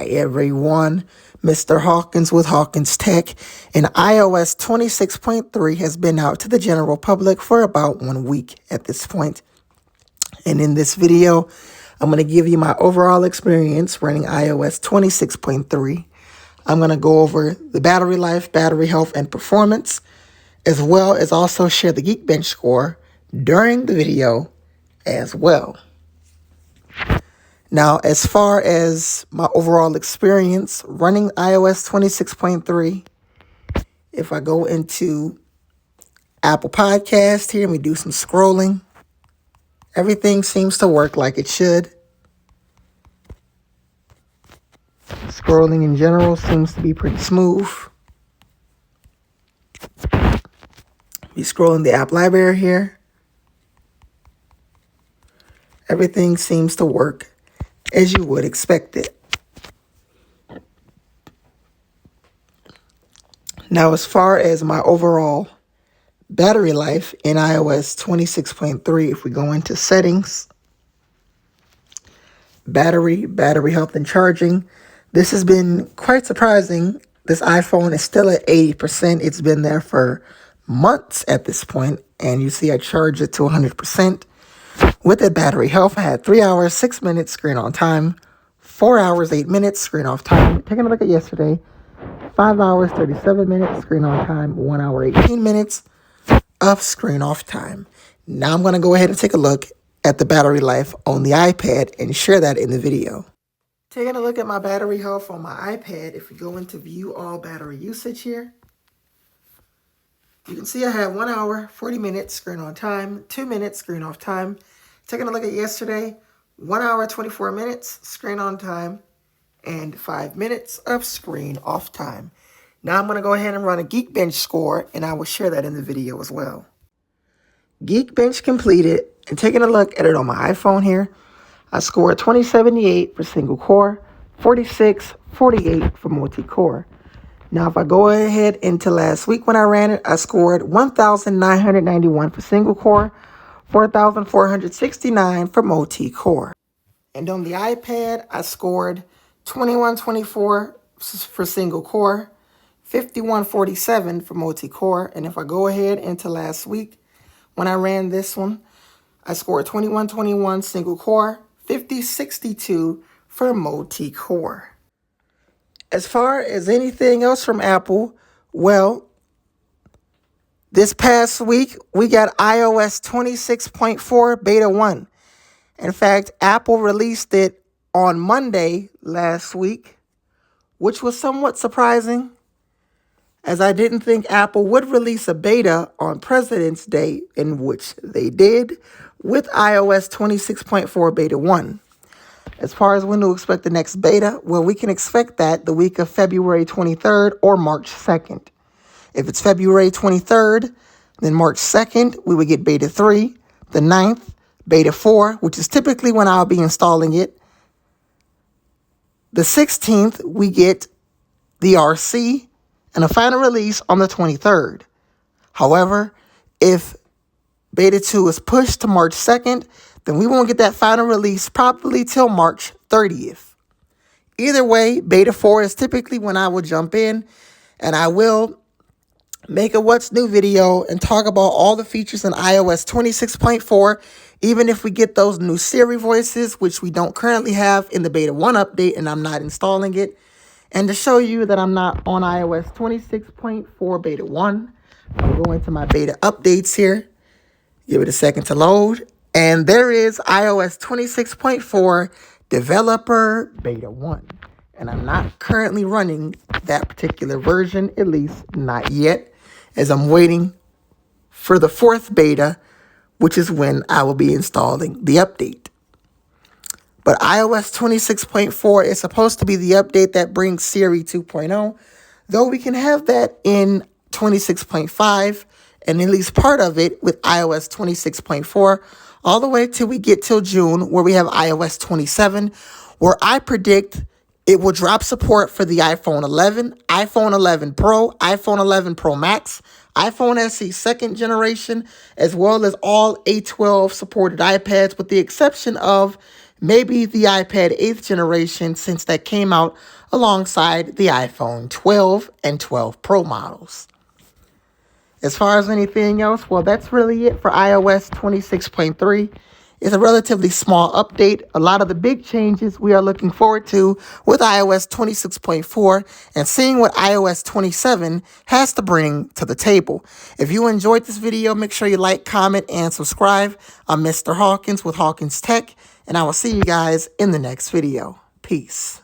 Hi everyone, Mr. Hawkins with Hawkins Tech, and iOS 26.3 has been out to the general public for about 1 week at this point. And in this video, I'm going to give you my overall experience running iOS 26.3. I'm going to go over the battery life, battery health, and performance, as well as also share the Geekbench score during the video as well. Now, as far as my overall experience running iOS 26.3, if I go into Apple Podcast here and we do some scrolling, everything seems to work like it should. Scrolling in general seems to be pretty smooth. Be scrolling the app library here. Everything seems to work as you would expect it. Now, as far as my overall battery life in iOS 26.3, if we go into settings, battery health and charging, this has been quite surprising. This iPhone is still at 80%. It's been there for months at this point, and you see I charged it to 100%. With the battery health, I had 3 hours, 6 minutes screen on time, 4 hours, 8 minutes screen off time. Taking a look at yesterday, 5 hours, 37 minutes screen on time, 1 hour, 18 minutes of screen off time. Now I'm going to go ahead and take a look at the battery life on the iPad and share that in the video. Taking a look at my battery health on my iPad, if we go into view all battery usage here, you can see I had 1 hour, 40 minutes screen on time, 2 minutes screen off time. Taking a look at yesterday, 1 hour, 24 minutes screen on time, and 5 minutes of screen off time. Now I'm going to go ahead and run a Geekbench score, and I will share that in the video as well. Geekbench completed, and taking a look at it on my iPhone here, I scored 2078 for single core, 4648 for multi-core. Now, if I go ahead into last week when I ran it, I scored 1,991 for single core, 4,469 for multi-core. And on the iPad, I scored 2124 for single core, 5147 for multi-core. And if I go ahead into last week when I ran this one, I scored 2121 single core, 5062 for multi-core. As far as anything else from Apple, well, this past week, we got iOS 26.4 Beta 1. In fact, Apple released it on Monday last week, which was somewhat surprising, as I didn't think Apple would release a beta on President's Day, in which they did, with iOS 26.4 Beta 1. As far as when to expect the next beta, well, we can expect that the week of February 23rd or March 2nd. If it's February 23rd, then March 2nd, we would get Beta 3. The 9th, Beta 4, which is typically when I'll be installing it. The 16th, we get the RC and a final release on the 23rd. However, if Beta 2 is pushed to March 2nd, then we won't get that final release probably till March 30th. Either way, Beta 4 is typically when I will jump in, and I will make a What's New video and talk about all the features in iOS 26.4, even if we get those new Siri voices, which we don't currently have in the Beta 1 update, and I'm not installing it. And to show you that I'm not on iOS 26.4 Beta 1, I'll go into my beta updates here. Give it a second to load. And there is iOS 26.4 Developer Beta 1. And I'm not currently running that particular version, at least not yet, as I'm waiting for the 4th beta, which is when I will be installing the update. But iOS 26.4 is supposed to be the update that brings Siri 2.0, though we can have that in 26.5, and at least part of it with iOS 26.4, all the way till we get till June, where we have iOS 27, where I predict it will drop support for the iPhone 11, iPhone 11 Pro, iPhone 11 Pro Max, iPhone SE 2nd generation, as well as all A12 supported iPads, with the exception of maybe the iPad 8th generation, since that came out alongside the iPhone 12 and 12 Pro models. As far as anything else, well, that's really it for iOS 26.3. It's a relatively small update. A lot of the big changes we are looking forward to with iOS 26.4 and seeing what iOS 27 has to bring to the table. If you enjoyed this video, make sure you like, comment, and subscribe. I'm Mr. Hawkins with Hawkins Tech, and I will see you guys in the next video. Peace.